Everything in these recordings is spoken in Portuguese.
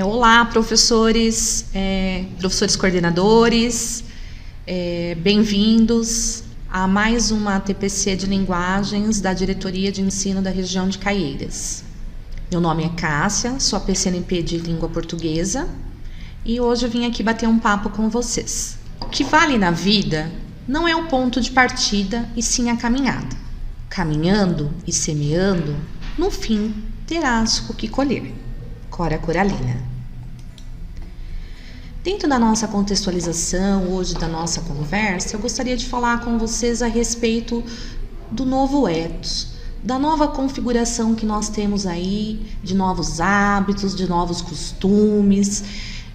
Olá, professores, professores coordenadores, bem-vindos a mais uma TPC de Linguagens da Diretoria de Ensino da região de Caieiras. Meu nome é Cássia, sou a PCNP de Língua Portuguesa e hoje eu vim aqui bater um papo com vocês. O que vale na vida não é o ponto de partida e sim a caminhada. Caminhando e semeando, no fim terás o que colher. Cora Coralina. Dentro da nossa contextualização, hoje da nossa conversa, eu gostaria de falar com vocês a respeito do novo ethos, da nova configuração que nós temos aí, de novos hábitos, de novos costumes,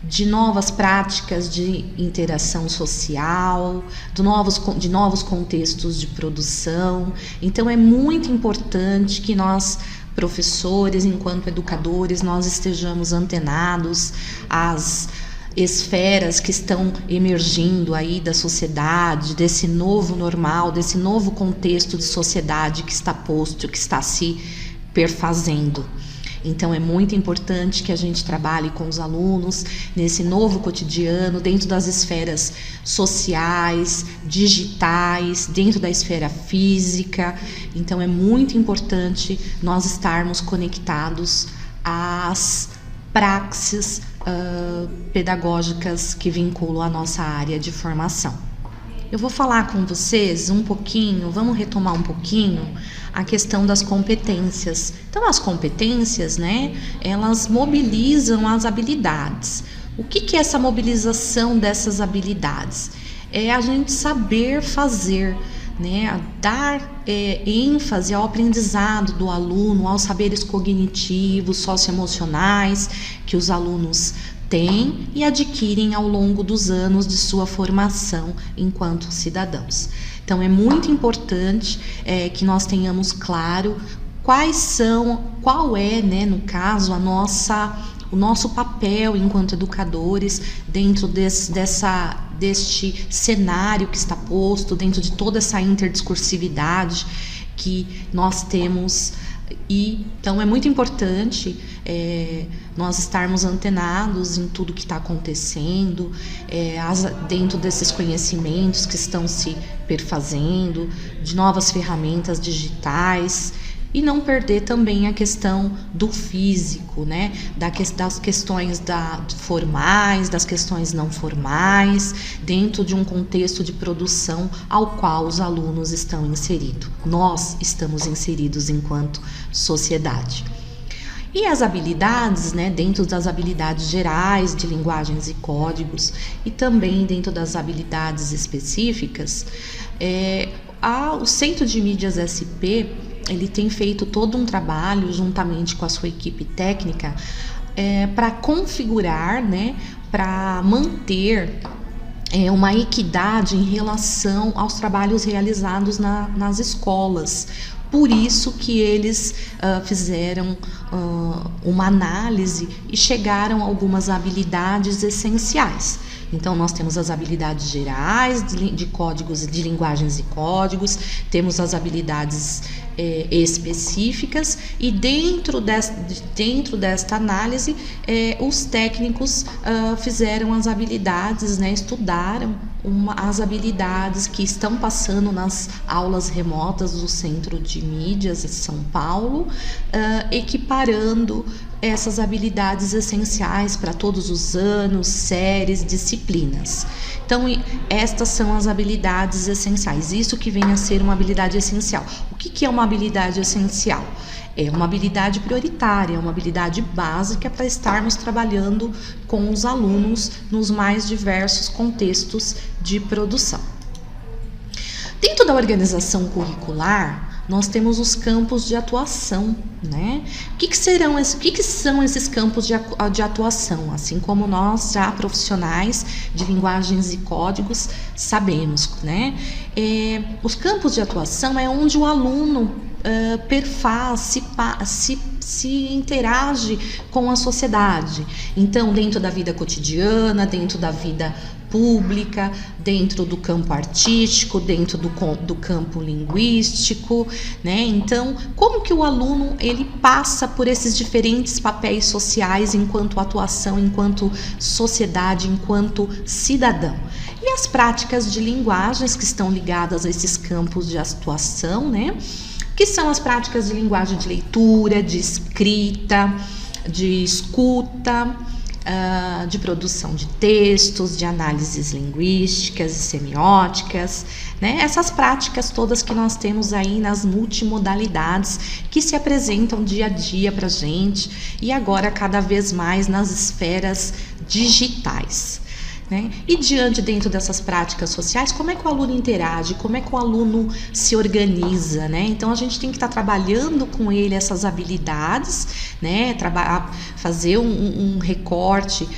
de novas práticas de interação social, de novos contextos de produção. Então é muito importante que nós, professores, enquanto educadores, nós estejamos antenados às esferas que estão emergindo aí da sociedade, desse novo normal, desse novo contexto de sociedade que está posto, que está se perfazendo. Então é muito importante que a gente trabalhe com os alunos nesse novo cotidiano, dentro das esferas sociais, digitais, dentro da esfera física. Então é muito importante nós estarmos conectados às praxis pedagógicas que vinculam a nossa área de formação. Eu vou falar com vocês um pouquinho, vamos retomar um pouquinho a questão das competências. Então, as competências, elas mobilizam as habilidades. O que é essa mobilização dessas habilidades? É a gente saber fazer, dar ênfase ao aprendizado do aluno, aos saberes cognitivos, socioemocionais que os alunos têm e adquirem ao longo dos anos de sua formação enquanto cidadãos. Então é muito importante que nós tenhamos claro qual é, no caso, o nosso papel enquanto educadores dentro deste cenário que está posto, dentro de toda essa interdiscursividade que nós temos. E então é muito importante nós estarmos antenados em tudo que está acontecendo, dentro desses conhecimentos que estão se perfazendo, de novas ferramentas digitais, e não perder também a questão do físico, das questões formais, das questões não formais, dentro de um contexto de produção ao qual os alunos estão inseridos. Nós estamos inseridos enquanto sociedade. E as habilidades, dentro das habilidades gerais de linguagens e códigos e também dentro das habilidades específicas, o Centro de Mídias SP, ele tem feito todo um trabalho juntamente com a sua equipe técnica para configurar, para manter uma equidade em relação aos trabalhos realizados nas escolas. Por isso que eles fizeram uma análise e chegaram a algumas habilidades essenciais. Então, nós temos as habilidades gerais de códigos, de linguagens e códigos, temos as habilidades específicas e dentro desta análise, os técnicos fizeram as habilidades, estudaram as habilidades que estão passando nas aulas remotas do Centro de Mídias de São Paulo, equiparando essas habilidades essenciais para todos os anos, séries, disciplinas. Então, estas são as habilidades essenciais, isso que vem a ser uma habilidade essencial. O que é uma habilidade essencial? É uma habilidade prioritária, é uma habilidade básica para estarmos trabalhando com os alunos nos mais diversos contextos de produção. Dentro da organização curricular, nós temos os campos de atuação, O que são esses campos de atuação? Assim como nós, já profissionais de linguagens e códigos, sabemos, Os campos de atuação é onde o aluno perfaz, se interage com a sociedade. Então, dentro da vida cotidiana, dentro da vida pública, dentro do campo artístico, dentro do campo linguístico, né? Então, como que o aluno ele passa por esses diferentes papéis sociais enquanto atuação, enquanto sociedade, enquanto cidadão? E as práticas de linguagens que estão ligadas a esses campos de atuação, né? Que são as práticas de linguagem de leitura, de escrita, de escuta, de produção de textos, de análises linguísticas e semióticas, né? Essas práticas todas que nós temos aí nas multimodalidades que se apresentam dia a dia para a gente e agora cada vez mais nas esferas digitais. Né? E dentro dessas práticas sociais, como é que o aluno interage, como é que o aluno se organiza, né? Então a gente tem que estar trabalhando com ele essas habilidades, né? Fazer um recorte,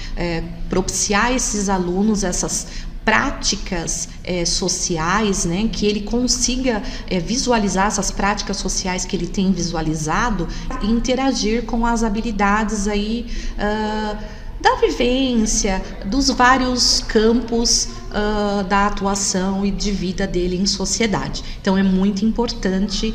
propiciar esses alunos essas práticas sociais, né? Que ele consiga visualizar essas práticas sociais que ele tem visualizado e interagir com as habilidades aí da vivência, dos vários campos da atuação e de vida dele em sociedade. Então é muito importante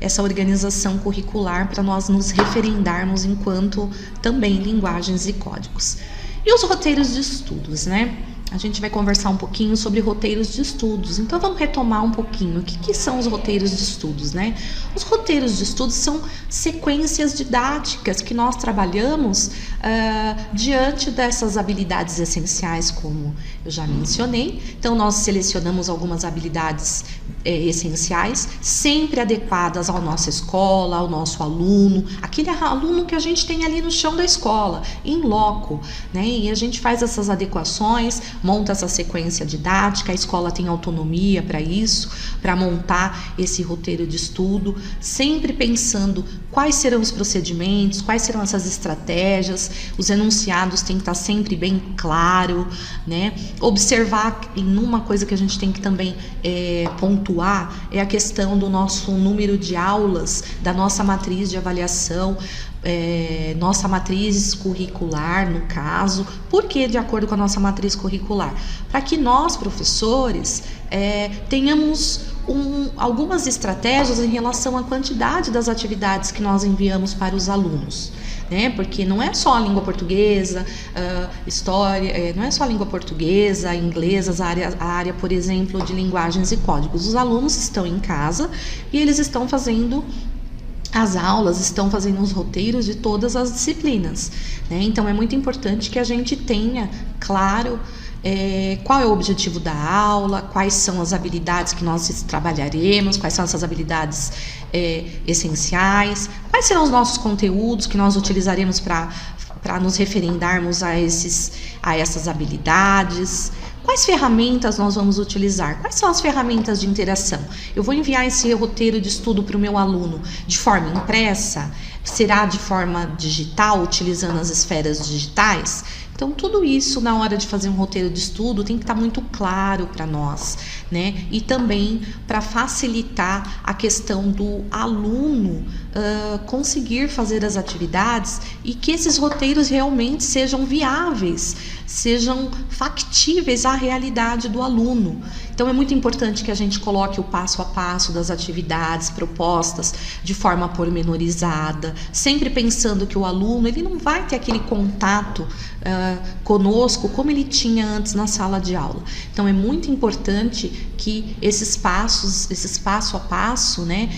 essa organização curricular para nós nos referendarmos enquanto também linguagens e códigos. E os roteiros de estudos, né? A gente vai conversar um pouquinho sobre roteiros de estudos. Então vamos retomar um pouquinho o que são os roteiros de estudos, né? Os roteiros de estudos são sequências didáticas que nós trabalhamos diante dessas habilidades essenciais, como eu já mencionei. Então nós selecionamos algumas habilidades essenciais, sempre adequadas à nossa escola, ao nosso aluno, aquele aluno que a gente tem ali no chão da escola, em loco, né? E a gente faz essas adequações, monta essa sequência didática, a escola tem autonomia para isso, para montar esse roteiro de estudo, sempre pensando quais serão os procedimentos, quais serão essas estratégias, os enunciados têm que estar sempre bem claro, né? Observar, em uma coisa que a gente tem que também pontuar, é a questão do nosso número de aulas, da nossa matriz de avaliação, nossa matriz curricular, no caso. Por que de acordo com a nossa matriz curricular? Para que nós, professores, tenhamos algumas estratégias em relação à quantidade das atividades que nós enviamos para os alunos, né? Porque não é só a língua portuguesa, história, não é só a língua portuguesa, inglesa, a área, por exemplo, de linguagens e códigos. Os alunos estão em casa e eles estão fazendo as aulas, estão fazendo os roteiros de todas as disciplinas, né? Então é muito importante que a gente tenha claro qual é o objetivo da aula, quais são as habilidades que nós trabalharemos, quais são essas habilidades essenciais, quais serão os nossos conteúdos que nós utilizaremos para nos referendarmos a essas habilidades. Quais ferramentas nós vamos utilizar? Quais são as ferramentas de interação? Eu vou enviar esse roteiro de estudo para o meu aluno de forma impressa? Será de forma digital, utilizando as esferas digitais? Então, tudo isso, na hora de fazer um roteiro de estudo, tem que estar muito claro para nós, né? E também para facilitar a questão do aluno conseguir fazer as atividades e que esses roteiros realmente sejam viáveis, sejam factíveis à realidade do aluno. Então é muito importante que a gente coloque o passo a passo das atividades propostas de forma pormenorizada, sempre pensando que o aluno ele não vai ter aquele contato conosco como ele tinha antes na sala de aula. Então é muito importante que esses passo a passo, né,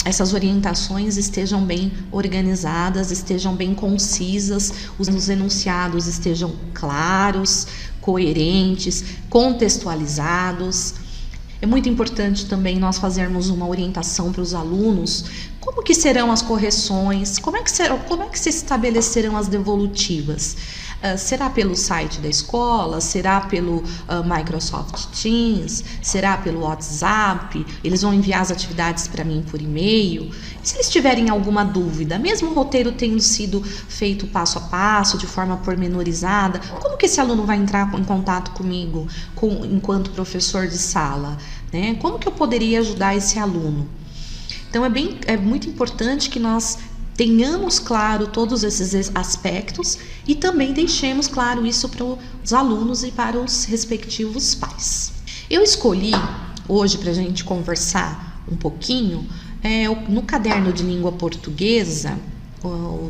essas orientações estejam bem organizadas, estejam bem concisas, os enunciados estejam claros, coerentes, contextualizados. É muito importante também nós fazermos uma orientação para os alunos. Como que serão as correções? Como é que se estabelecerão as devolutivas? Será pelo site da escola? Será pelo Microsoft Teams? Será pelo WhatsApp? Eles vão enviar as atividades para mim por e-mail? E se eles tiverem alguma dúvida, mesmo o roteiro tendo sido feito passo a passo, de forma pormenorizada, como que esse aluno vai entrar em contato comigo enquanto professor de sala, né? Como que eu poderia ajudar esse aluno? Então é muito importante que nós tenhamos claro todos esses aspectos e também deixemos claro isso para os alunos e para os respectivos pais. Eu escolhi hoje para a gente conversar um pouquinho no caderno de língua portuguesa,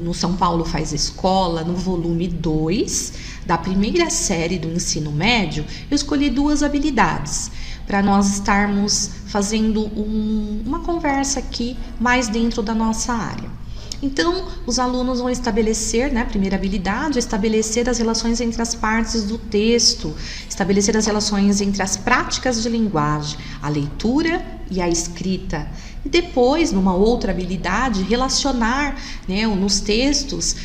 no São Paulo Faz Escola, no volume 2 da primeira série do ensino médio, eu escolhi 2 habilidades para nós estarmos fazendo uma conversa aqui mais dentro da nossa área. Então, os alunos vão estabelecer, a primeira habilidade é estabelecer as relações entre as partes do texto, estabelecer as relações entre as práticas de linguagem, a leitura e a escrita. E depois, numa outra habilidade, relacionar, nos textos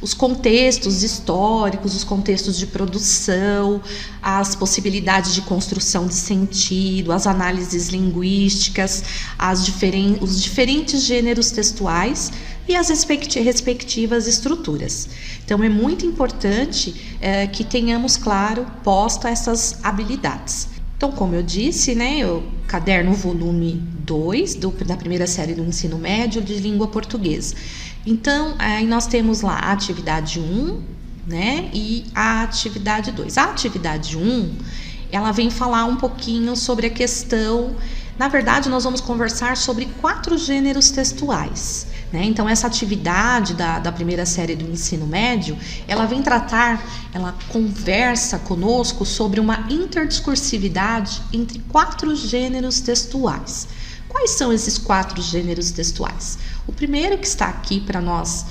os contextos históricos, os contextos de produção, as possibilidades de construção de sentido, as análises linguísticas, os diferentes gêneros textuais e as respectivas estruturas. Então, é muito importante que tenhamos claro posta essas habilidades. Então, como eu disse, o caderno volume 2 da primeira série do ensino médio de língua portuguesa. Então, aí nós temos lá a atividade 1, e a atividade 2. A atividade 1, ela vem falar um pouquinho sobre a questão... Na verdade, nós vamos conversar sobre 4 gêneros textuais. Então, essa atividade da primeira série do ensino médio, ela vem ela conversa conosco sobre uma interdiscursividade entre 4 gêneros textuais. Quais são esses 4 gêneros textuais? O primeiro que está aqui para nós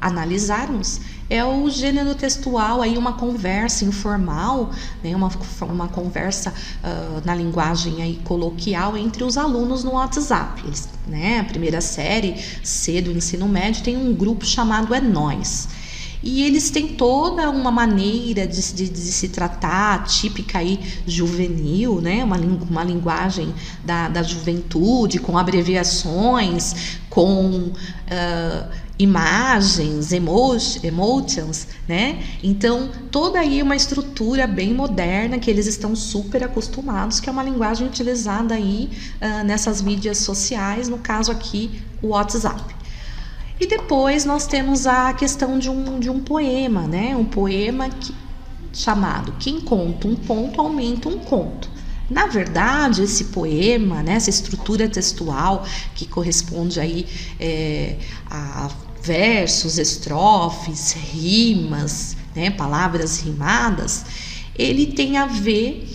analisarmos é o gênero textual, aí uma conversa informal, uma conversa na linguagem aí coloquial entre os alunos no WhatsApp. Eles, a primeira série C do ensino médio tem um grupo chamado É Nós. E eles têm toda uma maneira de se tratar, típica aí juvenil, uma linguagem da juventude, com abreviações, com imagens, emotions, Então, toda aí uma estrutura bem moderna que eles estão super acostumados, que é uma linguagem utilizada aí nessas mídias sociais, no caso aqui, o WhatsApp. E depois nós temos a questão de um poema, um poema chamado Quem conta um ponto aumenta um conto. Na verdade, esse poema, essa estrutura textual que corresponde aí a versos, estrofes, rimas, palavras rimadas, ele tem a ver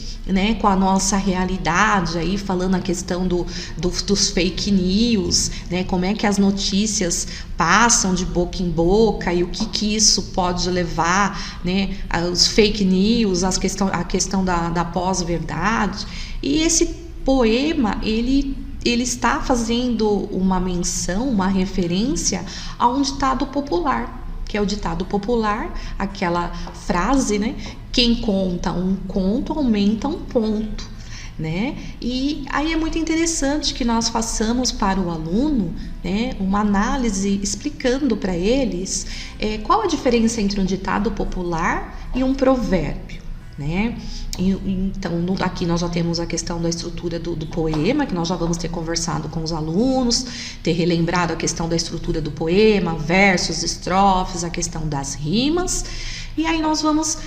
com a nossa realidade, aí falando a questão dos fake news, como é que as notícias passam de boca em boca e o que isso pode levar, os fake news, a questão da pós-verdade. E esse poema, ele está fazendo uma menção, uma referência a um ditado popular, que é o ditado popular, aquela frase, quem conta um conto aumenta um ponto, E aí é muito interessante que nós façamos para o aluno, uma análise explicando para eles qual a diferença entre um ditado popular e um provérbio, Então, aqui nós já temos a questão da estrutura do poema, que nós já vamos ter conversado com os alunos, ter relembrado a questão da estrutura do poema, versos, estrofes, a questão das rimas. E aí nós vamos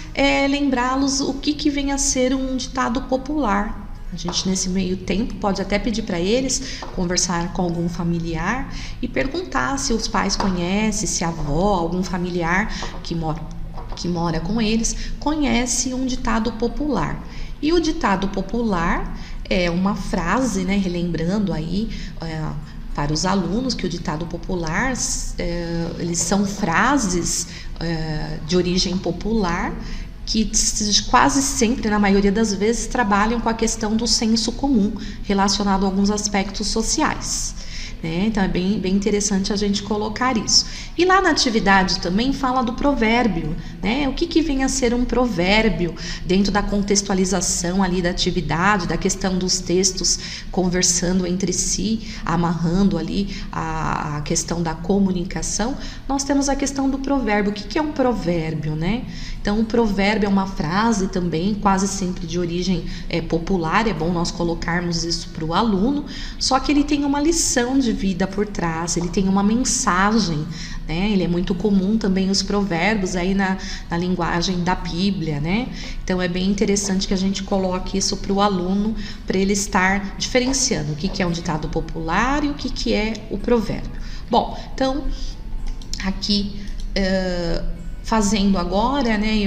lembrá-los o que vem a ser um ditado popular. A gente, nesse meio tempo, pode até pedir para eles conversar com algum familiar e perguntar se os pais conhecem, se a avó, algum familiar que mora com eles, conhece um ditado popular. E o ditado popular é uma frase, relembrando aí para os alunos que o ditado popular, eles são frases de origem popular que quase sempre, na maioria das vezes, trabalham com a questão do senso comum relacionado a alguns aspectos sociais. Então é bem interessante a gente colocar isso. E lá na atividade também fala do provérbio, né? O que vem a ser um provérbio dentro da contextualização ali da atividade, da questão dos textos conversando entre si, amarrando ali a questão da comunicação. Nós temos a questão do provérbio. O que é um provérbio, né? Então, um provérbio é uma frase também, quase sempre de origem popular, é bom nós colocarmos isso para o aluno, só que ele tem uma lição de vida por trás, ele tem uma mensagem, né? Ele é muito comum também os provérbios aí na linguagem da Bíblia, né? Então é bem interessante que a gente coloque isso para o aluno, para ele estar diferenciando o que é um ditado popular e o que é o provérbio. Bom, então aqui fazendo agora, né,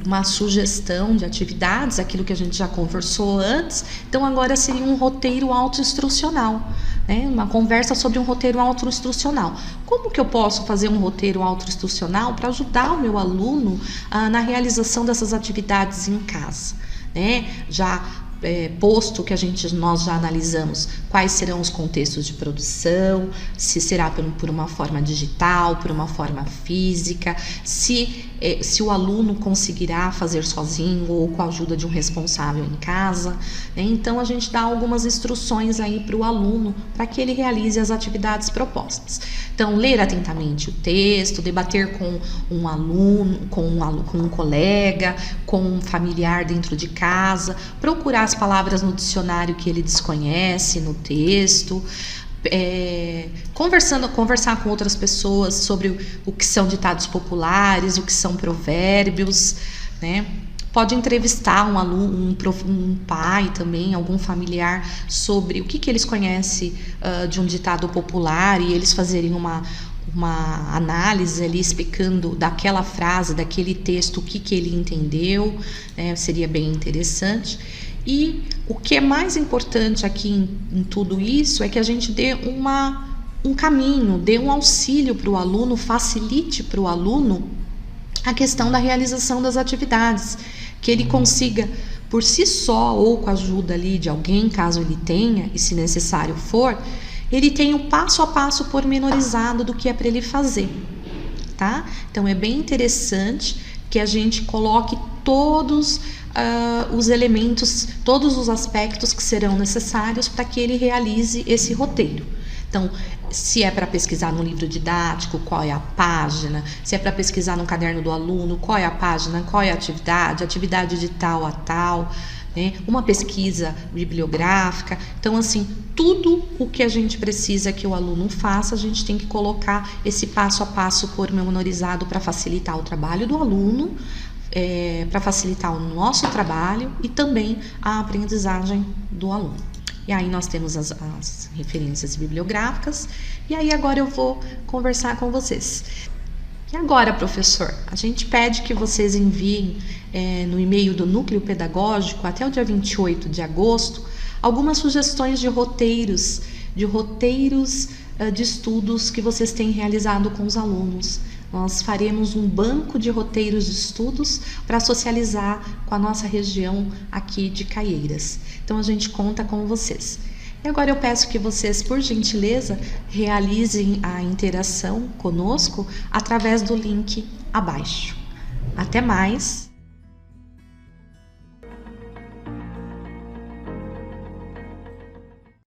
uma sugestão de atividades, aquilo que a gente já conversou antes. Então agora seria um roteiro autoinstrucional, né? Uma conversa sobre um roteiro autoinstrucional. Como que eu posso fazer um roteiro autoinstrucional para ajudar o meu aluno na realização dessas atividades em casa, né? Posto que nós já analisamos quais serão os contextos de produção, se será por uma forma digital, por uma forma física, se o aluno conseguirá fazer sozinho ou com a ajuda de um responsável em casa, né? Então a gente dá algumas instruções aí para o aluno para que ele realize as atividades propostas. Então, ler atentamente o texto, debater com um aluno, com um colega, com um familiar dentro de casa, procurar as palavras no dicionário que ele desconhece no texto, conversar com outras pessoas sobre o que são ditados populares, o que são provérbios, né? Pode entrevistar um aluno, um pai também, algum familiar, sobre o que eles conhecem de um ditado popular e eles fazerem uma análise ali explicando daquela frase, daquele texto, o que ele entendeu, né? Seria bem interessante. E o que é mais importante aqui em tudo isso é que a gente dê um caminho, dê um auxílio para o aluno, facilite para o aluno a questão da realização das atividades, que ele consiga por si só ou com a ajuda ali de alguém, caso ele tenha, e se necessário for, ele tem o passo a passo pormenorizado do que é para ele fazer, tá? Então é bem interessante que a gente coloque todos os elementos, todos os aspectos que serão necessários para que ele realize esse roteiro. Então, se é para pesquisar no livro didático, qual é a página, se é para pesquisar no caderno do aluno, qual é a página, qual é a atividade de tal a tal, né? Uma pesquisa bibliográfica. Então, assim, tudo o que a gente precisa que o aluno faça, a gente tem que colocar esse passo a passo pormenorizado para facilitar o trabalho do aluno, para facilitar o nosso trabalho e também a aprendizagem do aluno. E aí nós temos as referências bibliográficas. E aí agora eu vou conversar com vocês. E agora, professor, a gente pede que vocês enviem no e-mail do Núcleo Pedagógico até o dia 28 de agosto algumas sugestões de roteiros de estudos que vocês têm realizado com os alunos. Nós faremos um banco de roteiros de estudos para socializar com a nossa região aqui de Caieiras. Então a gente conta com vocês. E agora eu peço que vocês, por gentileza, realizem a interação conosco através do link abaixo. Até mais!